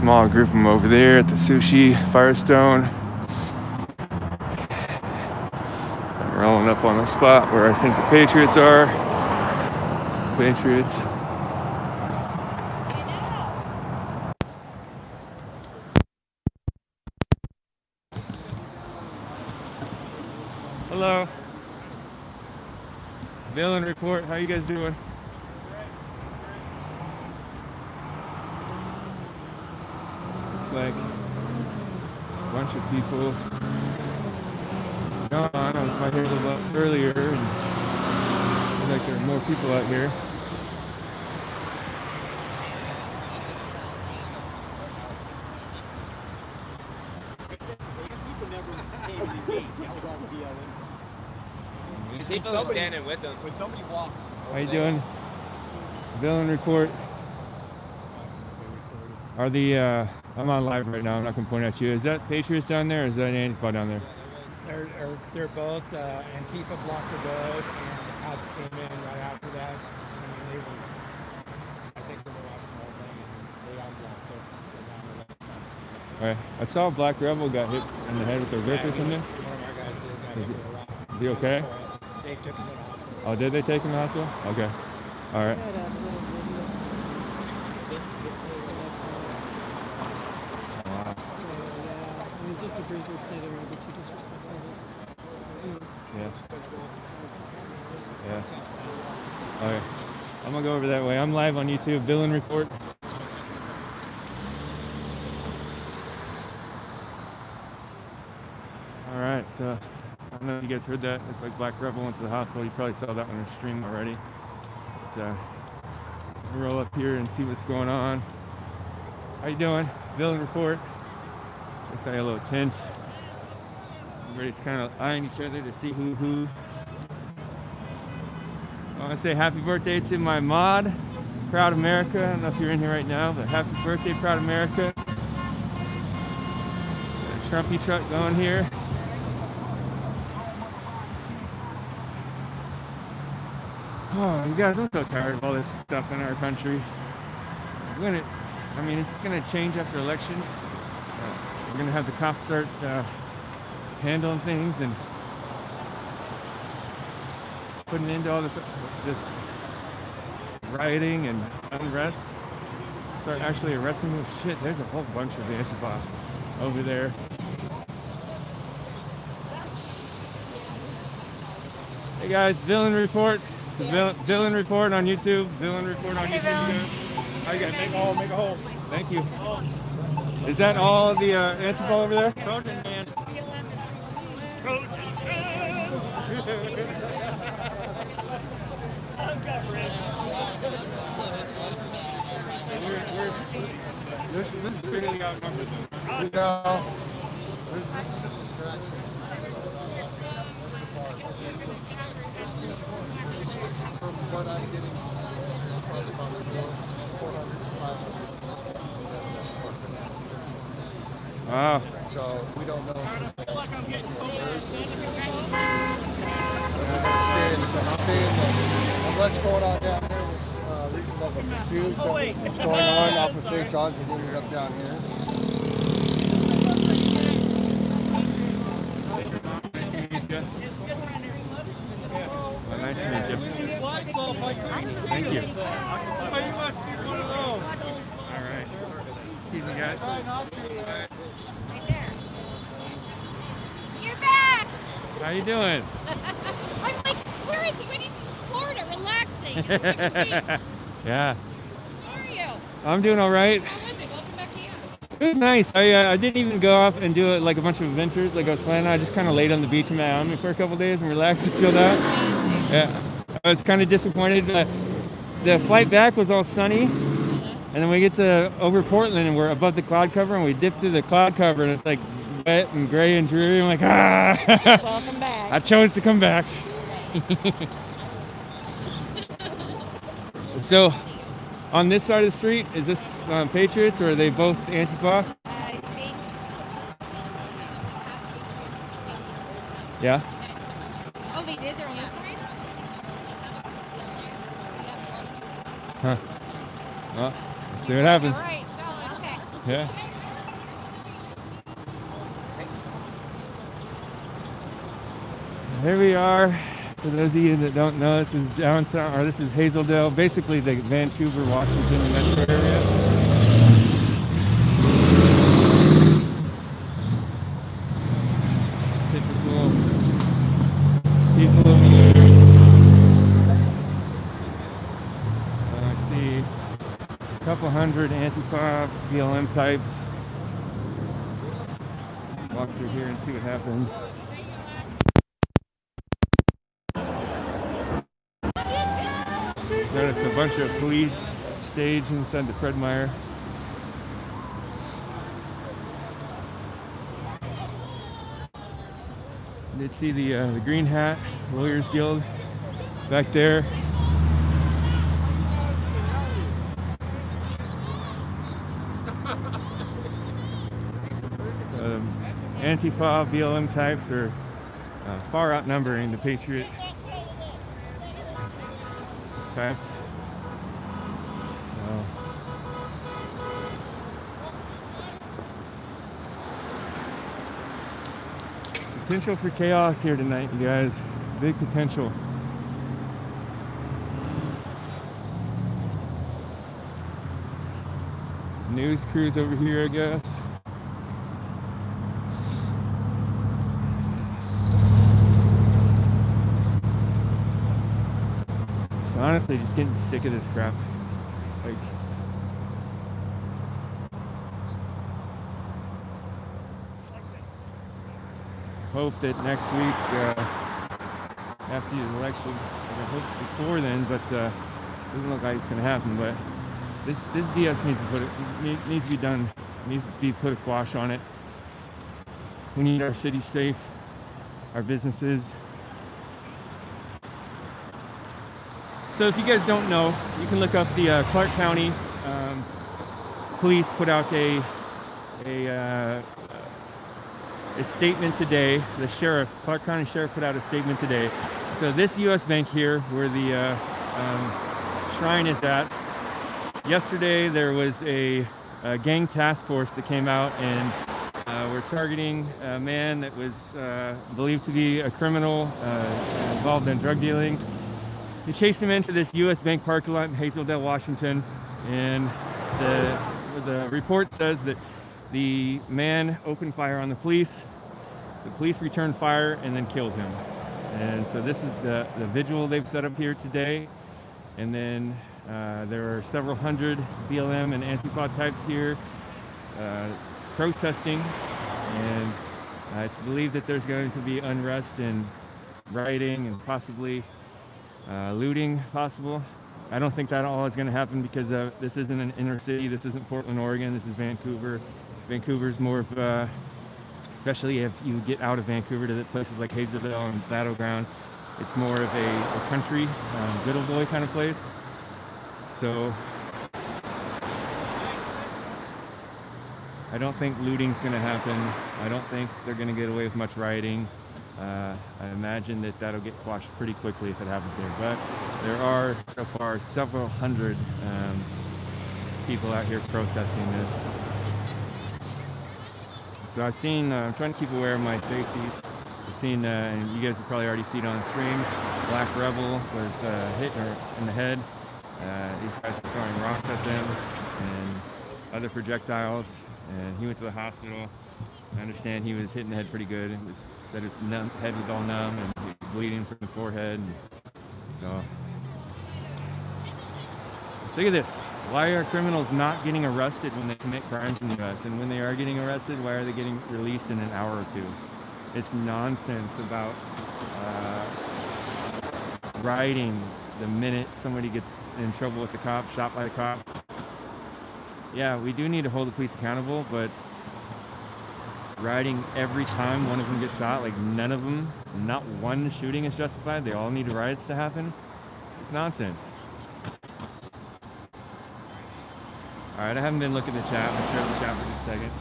small group of them over there at the Sushi Firestone. I'm rolling up on the spot where I think the Patriots are. Patriots. Hello. Villain report. How you guys doing? Looks like a bunch of people. No, I know I heard a little bit earlier, and looks like there are more people out here. People are standing with them. When somebody walks. How you doing? Villain report. Are the I'm on live right now. I'm not gonna point at you. Is that Patriots down there, or is that Antifa down there? They're both. Antifa blocked the road, and the cops came in right after that. I think they were watching the whole thing, and they unblocked it. So Alright. I saw a black rebel got hit in the head with a whip or something. one of our guys did got hit with a rock. Is he okay? They took him to the hospital. Oh, did they take him to the hospital? Okay. Alright. Wow. Just a brief would say they were a bit too disrespectful. Yeah. Yeah. Alright. I'm gonna go over that way. I'm live on YouTube. Villain report. Alright, so I don't know if you guys heard that. Looks like Black Rebel went to the hospital. You probably saw that on the stream already. But, we'll roll up here and see what's going on. How you doing? Villain report. Looks like a little tense. Everybody's kind of eyeing each other to see who. I want to say happy birthday to my mod, Proud America. I don't know if you're in here right now, but happy birthday, Proud America. Got a Trumpy truck going here. Oh, you guys, I'm so tired of all this stuff in our country. It's gonna change after election. We're gonna have the cops start handling things and putting into all this rioting and unrest. Start actually arresting them. Shit, there's a whole bunch of Antifa over there. Hey guys, villain report. It's a villain report on YouTube. Villain report on YouTube. How you guys? Make a hole. Thank you. Is that all the Antifa over there? Trojan man. This is really outnumbered though. No. This is a distraction. From what I'm getting, probably about 400 to 500. Wow. So we don't know. And what's going on down there was reason of a pursuit. What's going on off of St. John's and ended up down here. Nice to meet you. Thank you. You must be one of those. All right. Excuse me, guys. Right there. You're back! How you doing? I'm like, where is he? When he's in Florida, relaxing at the Wicked Beach. Yeah. How are you? I'm doing all right. How was it? Welcome back to you. It was nice. I didn't even go off and do like a bunch of adventures like I was planning. I just kind of laid on the beach in Miami for a couple days and relaxed and chilled out. Yeah. I was kind of disappointed. The flight back was all sunny. And then we get to over Portland and we're above the cloud cover and we dip through the cloud cover and it's like wet and gray and dreary. I'm like, ah! Welcome back. I chose to come back. So, on this side of the street, is this Patriots or are they both Antifa? Yeah? Oh, they did? They're on this side? Huh. Well, let's see what happens. All right. Okay. Yeah. Here we are. For those of you that don't know, this is downtown, or this is Hazeldale, basically the Vancouver, Washington metro area. Typical people over here. I see a couple hundred Antifa BLM types. Walk through here and see what happens. Notice a bunch of police staged inside the Fred Meyer. You did see the Green Hat Lawyers Guild back there. Antifa BLM types are far outnumbering the Patriot types. Potential for chaos here tonight, you guys. Big potential. News crews over here, I guess. So honestly, just getting sick of this crap. Like, hope that next week, after the election, I hope before then, but doesn't look like it's going to happen. But this BS needs to be done. Needs to be put a quash on it. We need our city safe, our businesses. So if you guys don't know, you can look up the Clark County police put out a statement today. The sheriff, Clark County Sheriff, put out a statement today. So this U.S. bank here, where the shrine is at, yesterday there was a gang task force that came out and were targeting a man that was believed to be a criminal involved in drug dealing. They chased him into this U.S. bank parking lot in Hazeldale, Washington, and the report says that the man opened fire on the police. The police returned fire and then killed him. And so this is the vigil they've set up here today. And then there are several hundred BLM and Antifa types here protesting. And it's believed that there's going to be unrest and rioting and possibly looting possible. I don't think that all is going to happen because this isn't an inner city. This isn't Portland, Oregon. This is Vancouver. Vancouver's more of, especially if you get out of Vancouver to places like Hazeldale and Battleground, it's more of a country, good old boy kind of place. So I don't think looting's going to happen. I don't think they're going to get away with much rioting. I imagine that that'll get quashed pretty quickly if it happens here. But there are so far several hundred people out here protesting this. So I've seen, I'm trying to keep aware of my safety. I've seen, and you guys have probably already seen on streams, Black Rebel was hit in the head. These guys were throwing rocks at them and other projectiles, and he went to the hospital. I understand he was hit in the head pretty good. It was said his head was all numb and he was bleeding from the forehead. And so look at this. Why are criminals not getting arrested when they commit crimes in the U.S.? And when they are getting arrested, why are they getting released in an hour or two? It's nonsense about rioting the minute somebody gets in trouble with the cops, shot by the cops. Yeah, we do need to hold the police accountable, but rioting every time one of them gets shot, like none of them, not one shooting is justified. They all need riots to happen. It's nonsense. All right, I haven't been looking at the chat. I'll share the chat for just a second.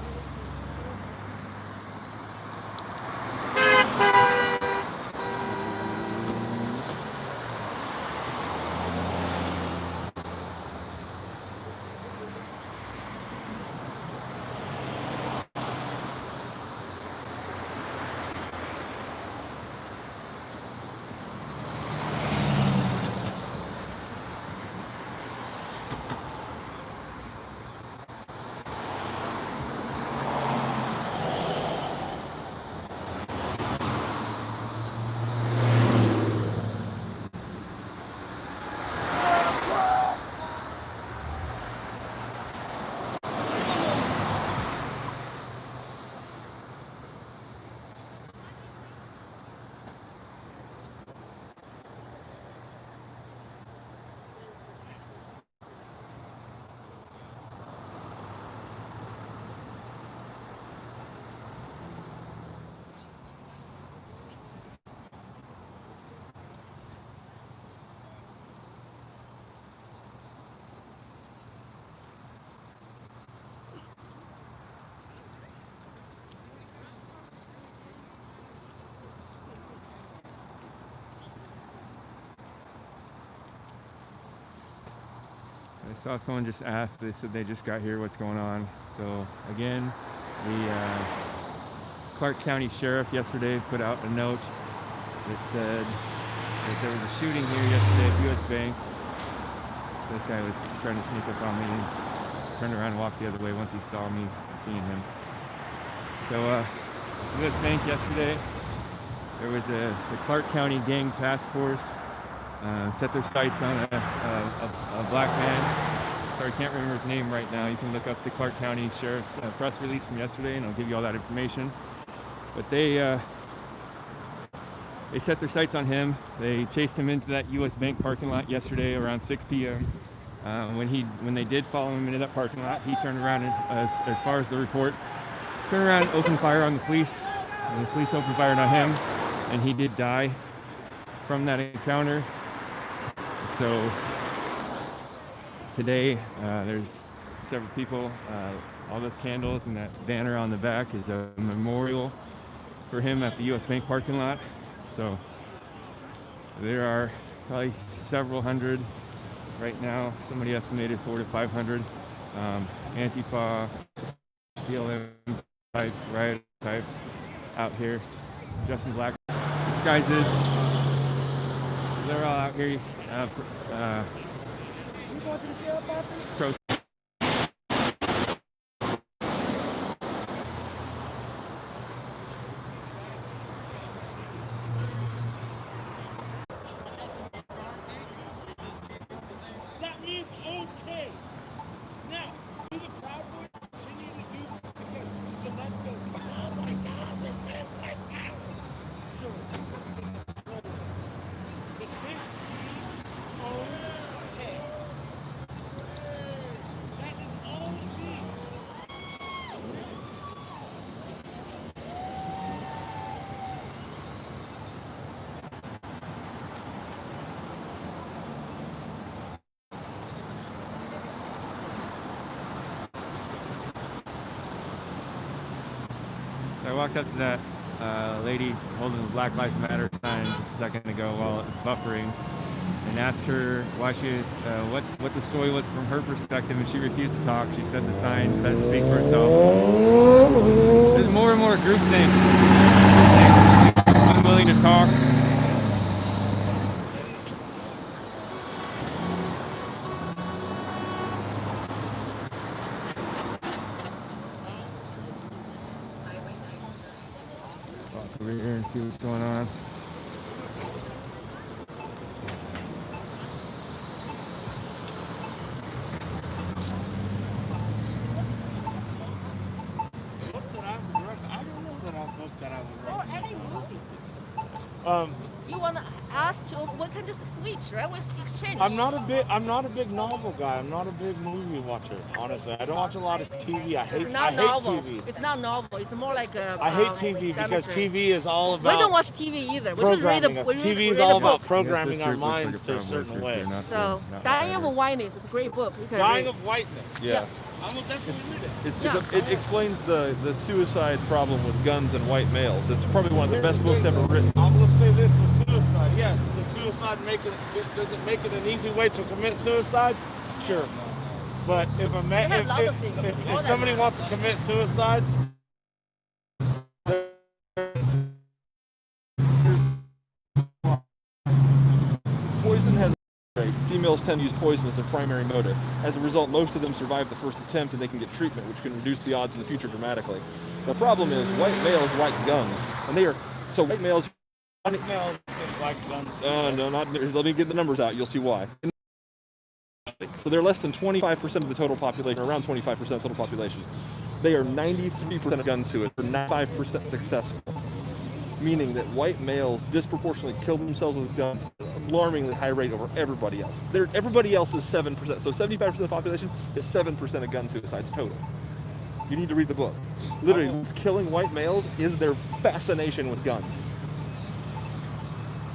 I saw someone just ask. They said they just got here. What's going on? So again, the Clark County Sheriff yesterday put out a note that said that there was a shooting here yesterday at U.S. Bank. This guy was trying to sneak up on me and turned around and walked the other way once he saw me seeing him. So U.S. Bank yesterday, there was the Clark County Gang Task Force set their sights on a black man. Sorry, I can't remember his name right now. You can look up the Clark County Sheriff's press release from yesterday and I'll give you all that information. But they set their sights on him. They chased him into that U.S. Bank parking lot yesterday around 6 p.m. When they did follow him into that parking lot, he turned around and, as far as the report, turned around and opened fire on the police. And the police opened fire on him, and he did die from that encounter. So today, there's several people, all those candles and that banner on the back is a memorial for him at the U.S. Bank parking lot. So there are probably several hundred right now. Somebody estimated 400 to 500 Antifa, BLM types, riot types out here dressed in black disguises. They're all out here That means okay. Now, do the Proud Boys continue to do this because the left goes, oh my God, this is my power. Sure, but this means okay. That is all it means. I walked up to that lady holding the Black Lives Matter sign just a second ago while it was buffering and asked her why she was, what the story was from her perspective, and she refused to talk. She said the sign speaks for itself. There's more and more groupthink. Unwilling to talk. Walk over here and see what's going on. Book that I would recommend. I don't know that I'll book that I would Or recommend. any movie. You want to ask to we can just switch, right? We exchange. I'm not a big novel guy. I'm not a big movie watcher, honestly. I don't watch a lot of TV. I hate It's not novel. TV. It's not novel. It's more like a. I hate TV because TV is all about We don't watch TV either. We just read programming. we TV read is a all book. about programming Yes, our this group looks minds like to a Proud Boys certain group. way. They're not So good, not Dying bad. of Whiteness is a great book. You can Dying read. of Whiteness. Yeah. I will definitely read it. Yeah. It explains the suicide problem with guns and white males. It's probably one of the Here's best the books thing, ever though. written. I will say this with suicide. Yes, the suicide does it make it an easy way to commit suicide? Sure. But if a man, They have lots of things. More if than somebody that. wants to commit suicide, Poison has females tend to use poison as their primary motive. As a result, most of them survive the first attempt and they can get treatment, which can reduce the odds in the future dramatically. The problem is white males like guns, and they are so white males. white males like guns. No, not. Let me get the numbers out. You'll see why. So they're less than 25% of the total population, or around 25% of the total population. They are 93% of gun suicides, or 95% successful. Meaning that white males disproportionately kill themselves with guns at an alarmingly high rate over everybody else. Everybody else is 7%. So 75% of the population is 7% of gun suicides total. You need to read the book. Literally, what's killing white males is their fascination with guns.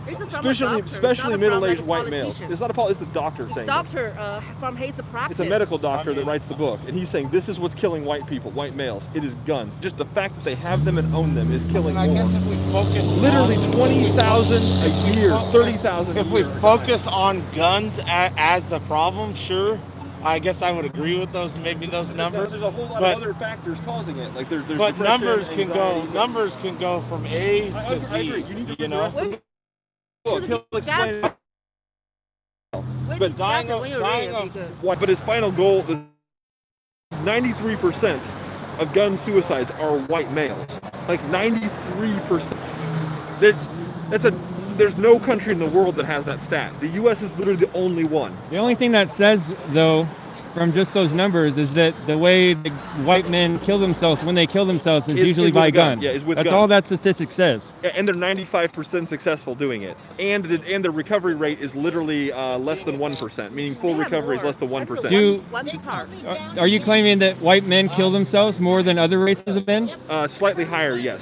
It's from a doctor. It's not Especially from, middle-aged like, a white males. politician. It's not a it's the doctor It's saying doctor this. from Hayes the Practice. It's a medical doctor that writes the book, and he's saying this is what's killing white people, white males. It is guns. Just the fact that they have them and own them is killing I more. guess if we focus Literally on, 20,000 a year, 30,000 a If we year. focus on guns as the problem, sure. I guess I would agree with those numbers. There's a whole lot of other factors causing it. Like there's but depression, numbers can anxiety, numbers can go from A I to Z. agree. You need to You know, look, he'll explain it. but dying of Why? But his final goal is 93% of gun suicides are white males. Like 93%. There's no country in the world that has that stat. The U.S. is literally the only one. The only thing that says, though, from just those numbers is that the way the white men kill themselves when they kill themselves is usually by gun. Yeah, is with That's guns. all that statistic says. Yeah, and they're 95% successful doing it. And the recovery rate is literally less than 1%, meaning full recovery is less than 1%. Are you claiming that white men kill themselves more than other races of men? Slightly higher, yes.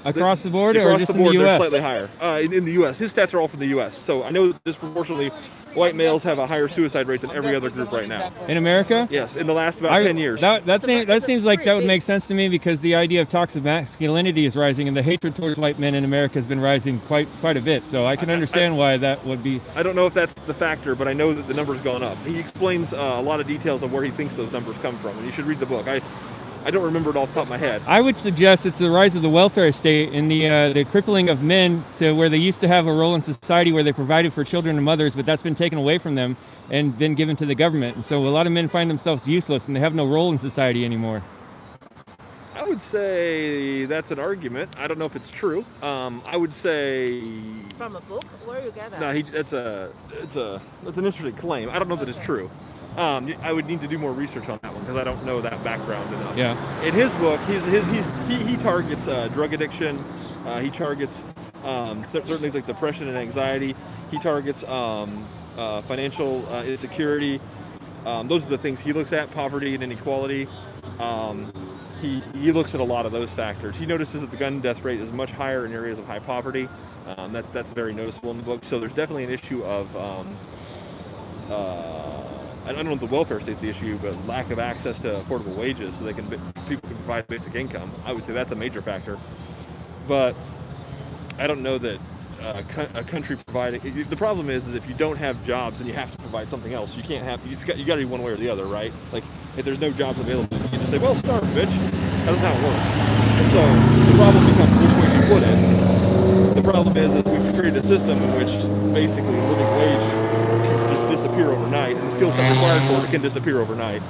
Across the board, across or just the board, in the they're U.S.? slightly higher. In the U.S. His stats are all from the U.S. So I know that disproportionately, white males have a higher suicide rate than every other group right now. In America? Yes, in the last about 10 years. That seems like that would make sense to me, because the idea of toxic masculinity is rising, and the hatred towards white men in America has been rising quite a bit. So I can understand why that would be. I don't know if that's the factor, but I know that the number's gone up. He explains a lot of details of where he thinks those numbers come from, and you should read the book. I don't remember it off the top of my head. I would suggest it's the rise of the welfare state and the crippling of men to where they used to have a role in society where they provided for children and mothers, but that's been taken away from them and been given to the government. And so a lot of men find themselves useless and they have no role in society anymore. I would say that's an argument. I don't know if it's true. I would say from a book. Where you get that? No, that's an interesting claim. I don't know that it's true. I would need to do more research on that one because I don't know that background enough. Yeah. In his book, he targets drug addiction. He targets certain things like depression and anxiety. He targets financial insecurity. Those are the things he looks at. Poverty and inequality. He looks at a lot of those factors. He notices that the gun death rate is much higher in areas of high poverty. That's very noticeable in the book. So there's definitely an issue of I don't know if the welfare state's the issue, but lack of access to affordable wages so people can provide basic income. I would say that's a major factor. But I don't know that a country providing. The problem is if you don't have jobs and you have to provide something else, you can't have. You got to do one way or the other, right? Like if there's no jobs available, you can just say, "Well, starve, bitch." That's not how it works. And so the problem becomes which way you put it. The problem is we've created a system in which basically living wage can just disappear overnight, and the skill set required for it can disappear overnight.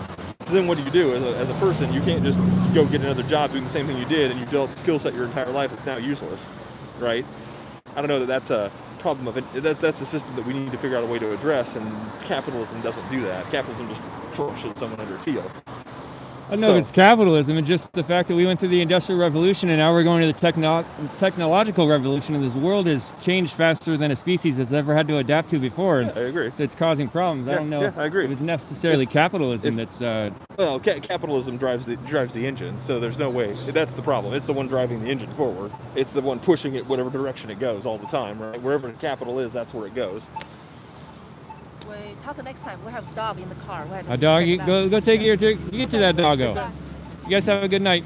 So then what do? As a person, you can't just go get another job doing the same thing you did, and you built a skill set your entire life. It's now useless, right? I don't know that that's a problem of it. That's a system that we need to figure out a way to address, and capitalism doesn't do that. Capitalism just crushes someone under heel. I don't know if it's capitalism, it's just the fact that we went through the Industrial Revolution and now we're going to the technological revolution, and this world has changed faster than a species has ever had to adapt to before. Yeah, I agree. It's causing problems. I don't know I agree. if it's necessarily capitalism that's... Well, capitalism drives the engine, so there's no way. That's the problem. It's the one driving the engine forward. It's the one pushing it whatever direction it goes all the time, right? Wherever the capital is, that's where it goes. We talk next time. We have a dog in the car. A dog? Go take you get to that doggo. You guys have a good night.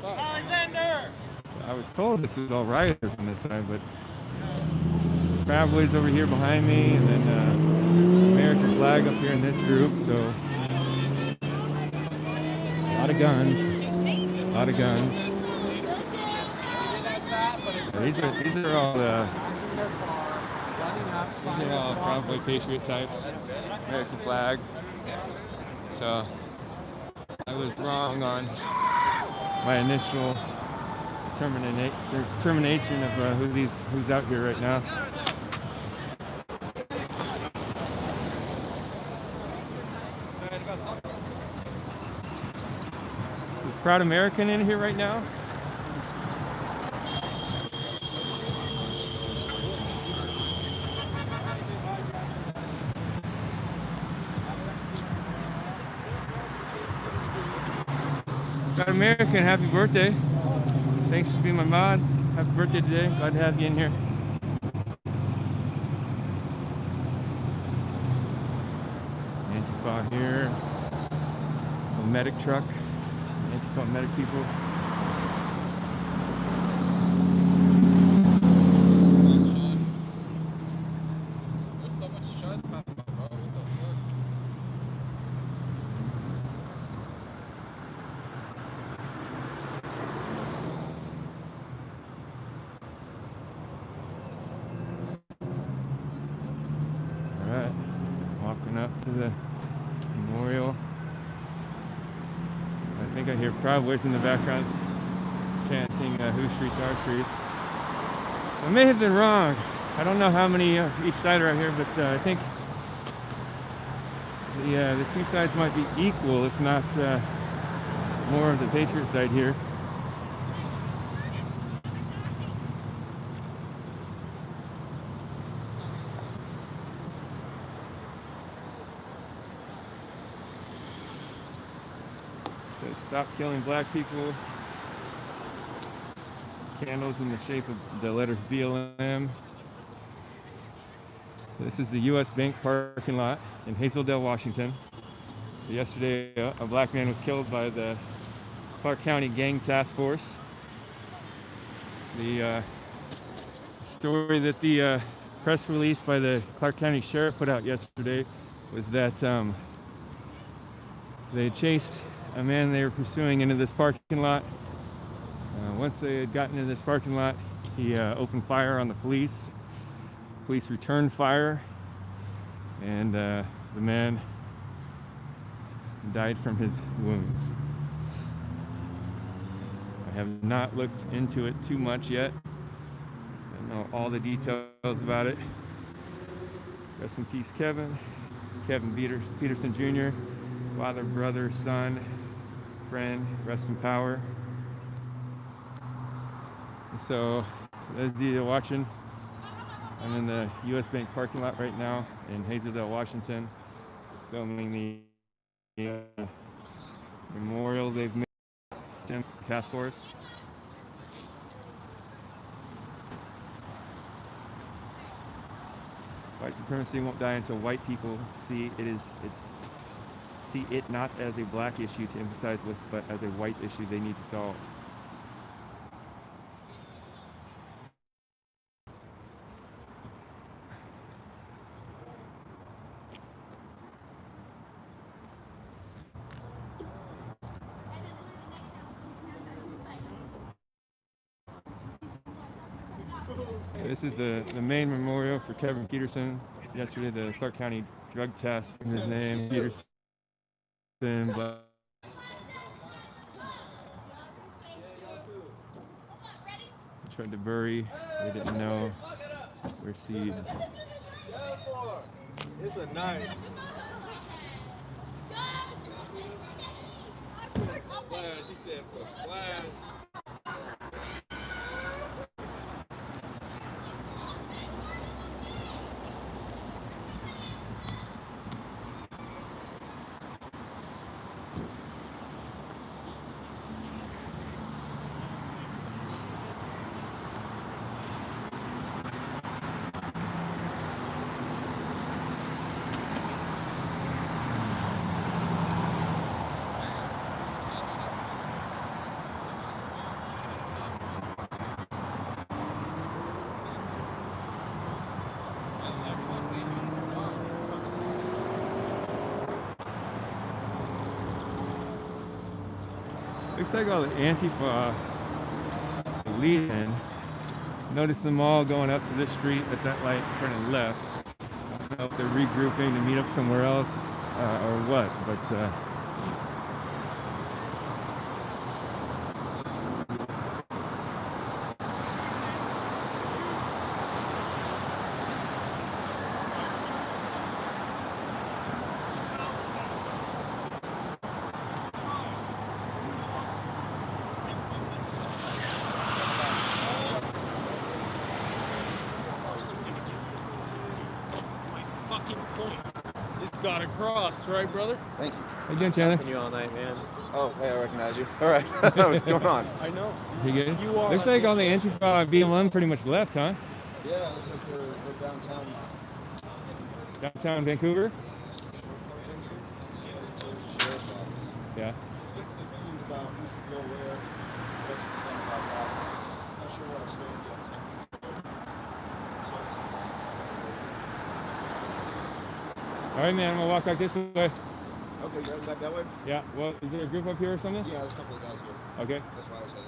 Alexander! I was told this was all rioters on this side, but Crab Boys over here behind me, and then American flag up here in this group. So a lot of guns, a lot of guns. These are all Proud Boy Patriot types. American flag. So I was wrong on my initial determination of who's out here right now. Is Proud American in here right now? Proud American, happy birthday. Thanks for being my mod. Happy birthday today. Glad to have you in here. Antifa here. A medic truck. Antifa medic people. There's so much shut up, bro. What the fuck? Alright, walking up to the memorial. I think I hear Proud Boys in the background chanting Who Streets Our Streets. I may have been wrong. I don't know how many each side are out here, but I think the two sides might be equal, if not more of the Patriot side here. Says stop killing black people. Candles in the shape of the letters BLM. This is the U.S. Bank parking lot in Hazeldale, Washington. Yesterday, a black man was killed by the Clark County Gang Task Force. The story that the press release by the Clark County Sheriff put out yesterday was that they chased a man they were pursuing into this parking lot. Once they had gotten into this parking lot, he opened fire on the police. Police returned fire, and the man died from his wounds. I have not looked into it too much yet. I don't know all the details about it. Rest in peace, Kevin Peterson Jr., father, brother, son, friend, rest in power. So, those of you watching, I'm in the U.S. Bank parking lot right now in Hazeldale, Washington, filming the memorial they've made to the task force. White supremacy won't die until white people see it not as a black issue to emphasize with, but as a white issue they need to solve. This is the main memorial for Kevin Peterson. Yesterday, the Clark County Drug Task from his name, Peterson. Tried to bury. They didn't know where seeds. It's a knife. Splash. She said for splash. Looks like all the Antifa lead in. Notice them all going up to this street at that light, turning left. I don't know if they're regrouping to meet up somewhere else or what, but It's got across, right, brother? Thank you. how you doing, Chandler? You all night, man. Oh, hey, I recognize you. All right. What's going on? I know. You good? You are. Looks like all the Antifa BLM pretty much left, huh? Yeah, it looks like they're downtown. Downtown Vancouver? Yeah. Conflicting opinions about who should go where, what you think about that. Not sure what I'm staying yet. All right, man. I'm gonna walk back this way. Okay, you're heading back that way? Yeah. Well, is there a group up here or something? Yeah, there's a couple of guys here. Okay. That's why I was headed.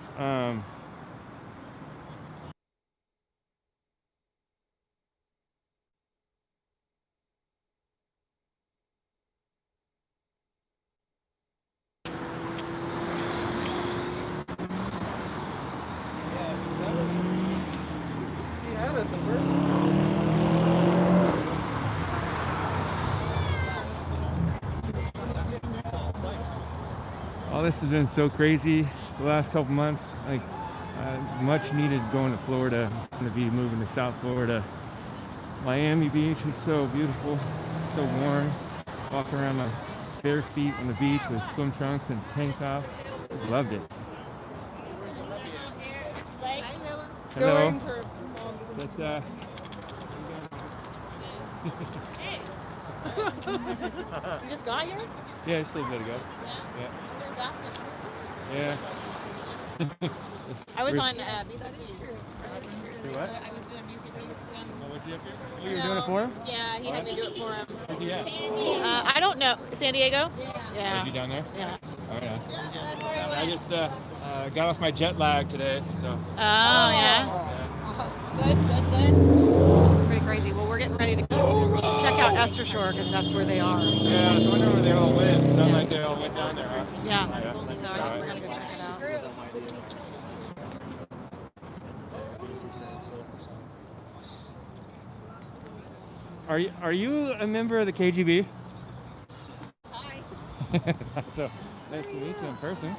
He had us at first. All this has been so crazy the last couple months. Like, much needed going to Florida. I'm gonna be moving to South Florida. Miami Beach is so beautiful, so warm. Walk around my bare feet on the beach with swim trunks and tank top. Just loved it. Hello. But, You just got here? yeah, just a little bit ago. Yeah. Yeah. Yeah. I was on BCP's. Do what? I was doing BCP's. Oh, was he up here? Oh, you were doing it for him? Yeah, he had me do it for him. Where's he at? I don't know. San Diego? Oh, is he down there? Yeah. Oh, yeah. I just got off my jet lag today, so. Oh, yeah. Good. Pretty crazy. Well, we're getting ready to go check out Esther Shore because that's where they are. Yeah, I was wondering where they all went. Sound like they all went down there, huh? Yeah. Yeah. So I think we're going to go check it out. Are you a member of the KGB? Hi. So nice to meet you in person.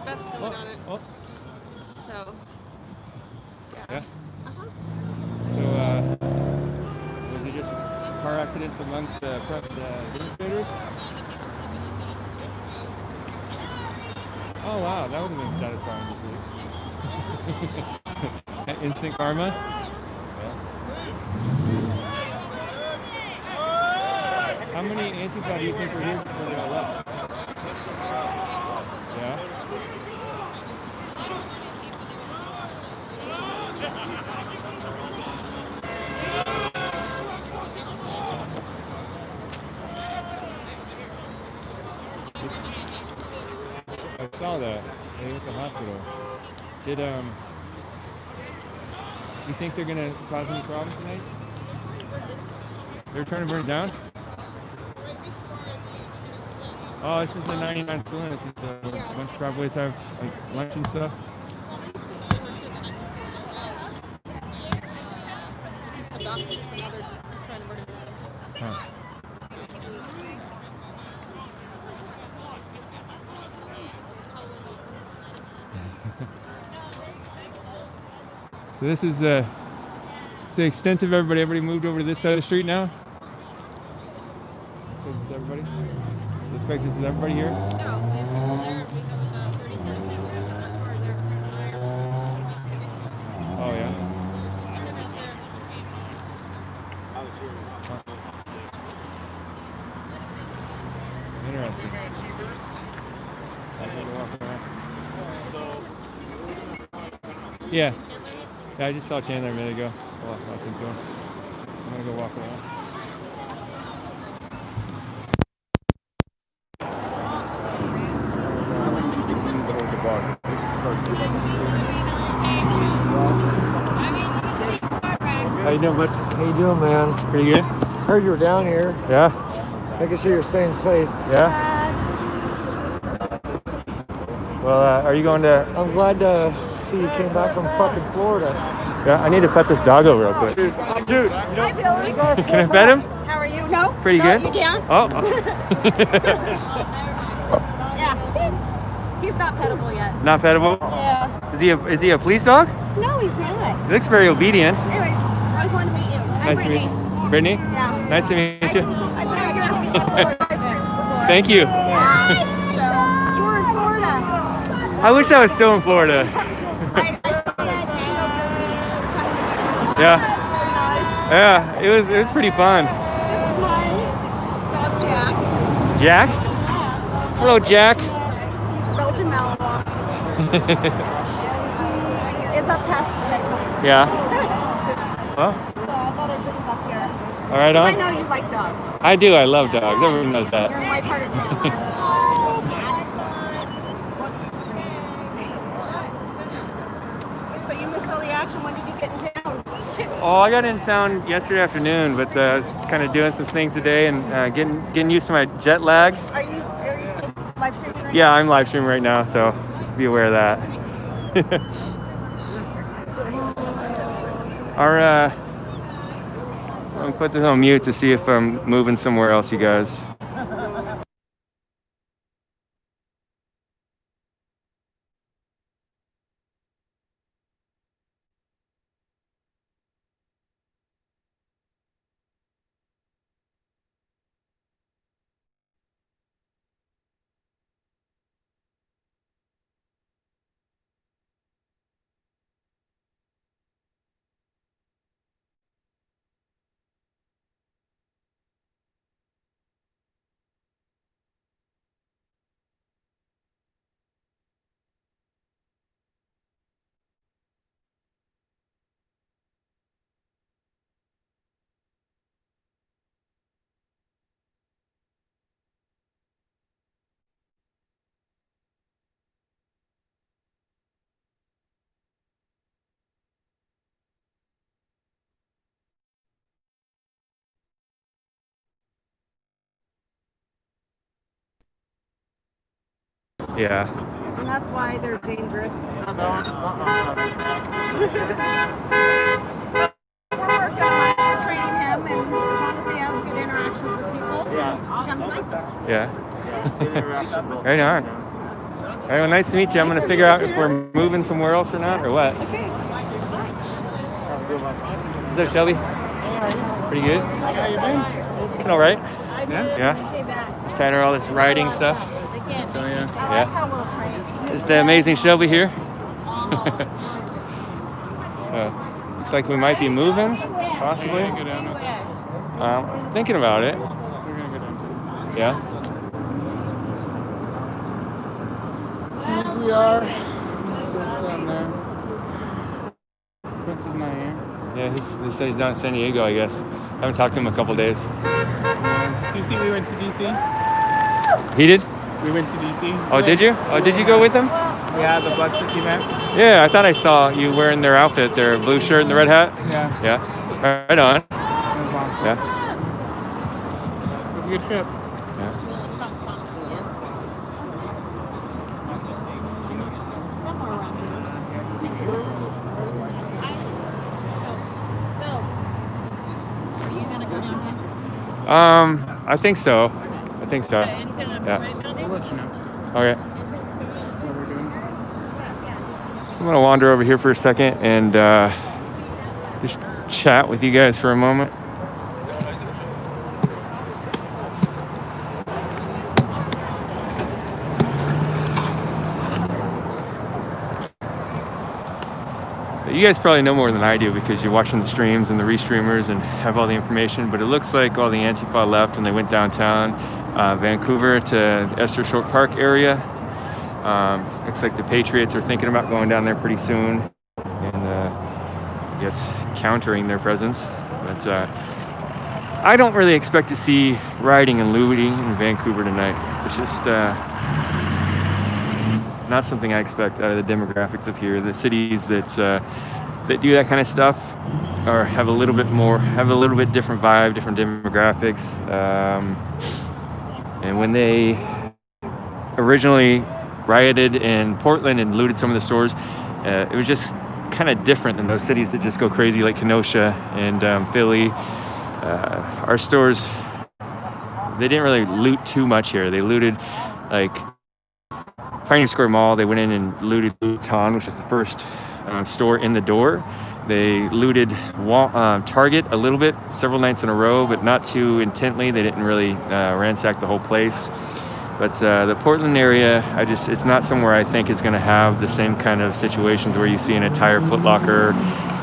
That's going on it. Oh, So, yeah. Uh-huh. So, was it just car accidents amongst demonstrators? Oh wow, that would have been satisfying to see. Instant karma. How many Antifa do you think were here before they all left? Yeah. I saw that. They were at the hospital. Did you think they're gonna cause any problems tonight? They're trying to burn it down? Oh, this is the 99 saloon. This is a bunch of crowd boys have like lunch and stuff. Huh. So this is the extent of everybody. Everybody moved over to this side of the street now? This is everybody? Looks like this is everybody here? Oh yeah? Interesting. I'm gonna walk around. Yeah. Yeah, I just saw Chandler a minute ago. Well, I think so. I'm gonna go walk around. How you doing, bud? How you doing, man? Pretty good? Heard you were down here. Yeah? Making sure you're staying safe. Yeah? Well, are you going to... I'm glad to see you came back from fucking Florida. Yeah, I need to pet this doggo real quick. Dude, Hi, Billy. Can I pet him? How are you? No. Pretty No, good? You can. Oh. Yeah. Sits. He's not petable yet. Not petable? Yeah. Is he a police dog? No, he's not. He looks very obedient. Anyways, I always wanted to meet you. I'm Nice to meet you. Brittany? Yeah. Nice to meet you. I put out your before. Thank you. So, you were in Florida. I wish I was still in Florida. I saw that video of your beach. Yeah. Really nice. Yeah, it was pretty fun. This is my dog Jack. Jack? Hello, Jack. He's a Belgian Malinois. Is up past bedtime. Yeah. Well, So I thought I'd bring him up here. all right, I on. know you like dogs. I do. I love dogs. Everyone knows You're that. in my part of town. So you missed all the action. When did you get in town? Oh, I got in town yesterday afternoon, but I was kind of doing some things today and getting used to my jet lag. Are you still live streaming right Yeah, I'm live streaming right now, so just be aware of that. So I'm gonna put this on mute to see if I'm moving somewhere else, you guys. Yeah. And that's why they're dangerous. We're working on training him, and as long as he has good interactions with people, he becomes nicer. Yeah. Right on. All right, well, nice to meet you. I'm gonna figure out if we're moving somewhere else or not, or what. Okay. What's up, Shelby? Pretty good. How you been? All right. Yeah. Yeah. Just tired of all this riding stuff. Oh yeah. I like how we're trained. Is the amazing Shelby here? So, looks like we might be moving, possibly. Go down. Okay. Thinking about it. We're gonna go down. Yeah. Here we are. It's on there. Prince is not here. Yeah, he said he's down in San Diego, I guess. Haven't talked to him in a couple days. You see, we went to DC. He did? We went to DC. Oh, did you? Oh, did you go with him? Yeah, the Bucks that you met. Yeah, I thought I saw you wearing their outfit, their blue shirt and the red hat. Yeah. Yeah. Right on. That was awesome. Yeah. It was a good trip. Yeah. Are you gonna go down here? I think so. Yeah. We'll let you know Okay. what we're doing. I'm gonna wander over here for a second and just chat with you guys for a moment. So you guys probably know more than I do because you're watching the streams and the restreamers and have all the information, but it looks like all the Antifa left when they went downtown Vancouver to Esther Short Park area. Looks like the Patriots are thinking about going down there pretty soon and I guess countering their presence. But I don't really expect to see rioting and looting in Vancouver tonight. It's just not something I expect out of the demographics of here. The cities that do that kind of stuff or have a little bit different vibe, different demographics. And when they originally rioted in Portland and looted some of the stores, it was just kind of different than those cities that just go crazy like Kenosha and Philly. Our stores, they didn't really loot too much here. They looted like Pioneer Square Mall. They went in and looted Luton, which is the first store in the door. They looted Target a little bit, several nights in a row, but not too intently. They didn't really ransack the whole place. But the Portland area, it's not somewhere I think is going to have the same kind of situations where you see an entire Foot Locker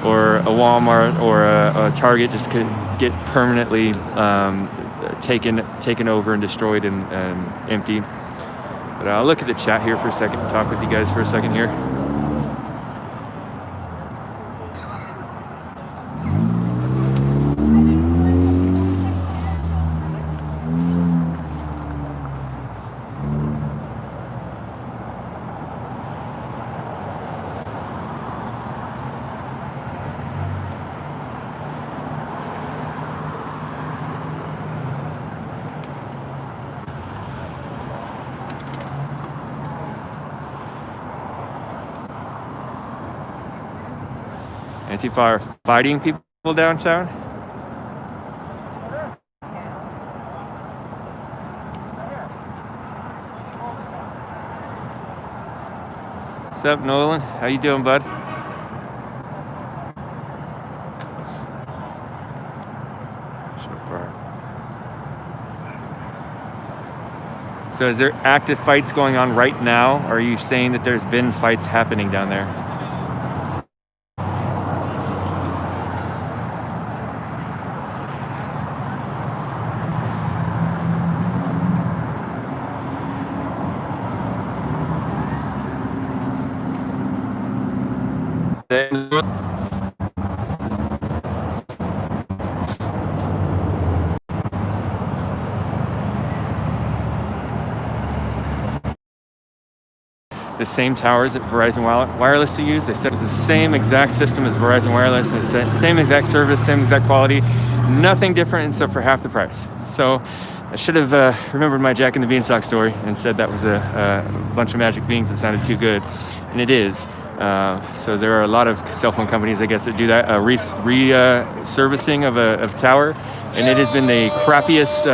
or a Walmart or a Target just could get permanently taken over and destroyed and emptied. But I'll look at the chat here for a second, talk with you guys for a second here. Antifa are fighting people downtown. What's up, Nolan? How you doing, bud? So is there active fights going on right now? Or are you saying that there's been fights happening down there? The same towers that Verizon Wireless to use. They said it's the same exact system as Verizon Wireless, and same exact service, same exact quality, nothing different except for half the price. So I should have remembered my Jack and the Beanstalk story and said that was a bunch of magic beans that sounded too good, and it is. So there are a lot of cell phone companies, I guess, that do that servicing of a tower, and it has been the crappiest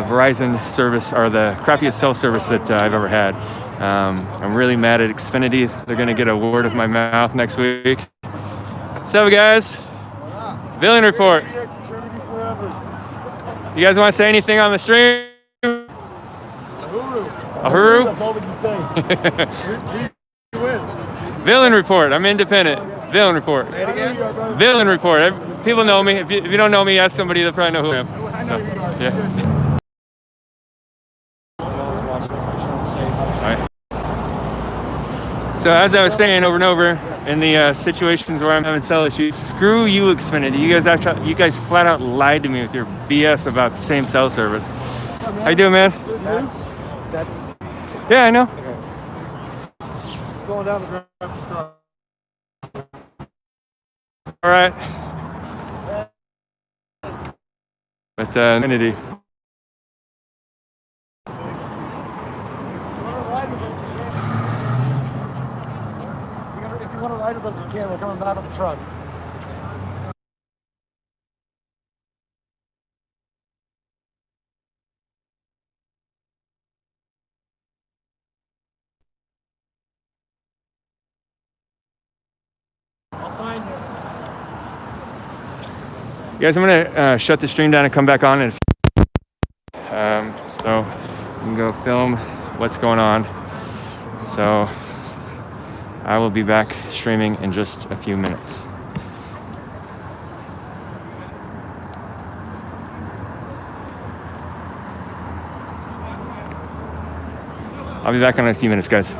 Verizon service, or the crappiest cell service that I've ever had. I'm really mad at Xfinity. They're going to get a word of my mouth next week. What's up, guys? Villain report. You guys want to say anything on the stream? Ahuru? That's all we can say. Villain report. I'm independent. Villain report. Say it again? Villain report. People know me. If you don't know me, ask somebody, they'll probably know who I am. I know who you are. Yeah. So as I was saying over and over, in the situations where I'm having cell issues, screw you, Xfinity. You guys flat out lied to me with your BS about the same cell service. How you doing, man? Yeah, I know. Going down the ground. All right. But Xfinity. If you want to ride with us, you can. We're coming back with the truck. I'll find you. Guys, I'm gonna shut the stream down and come back on, and so you can go film what's going on. So I will be back streaming in just a few minutes. I'll be back in a few minutes, guys.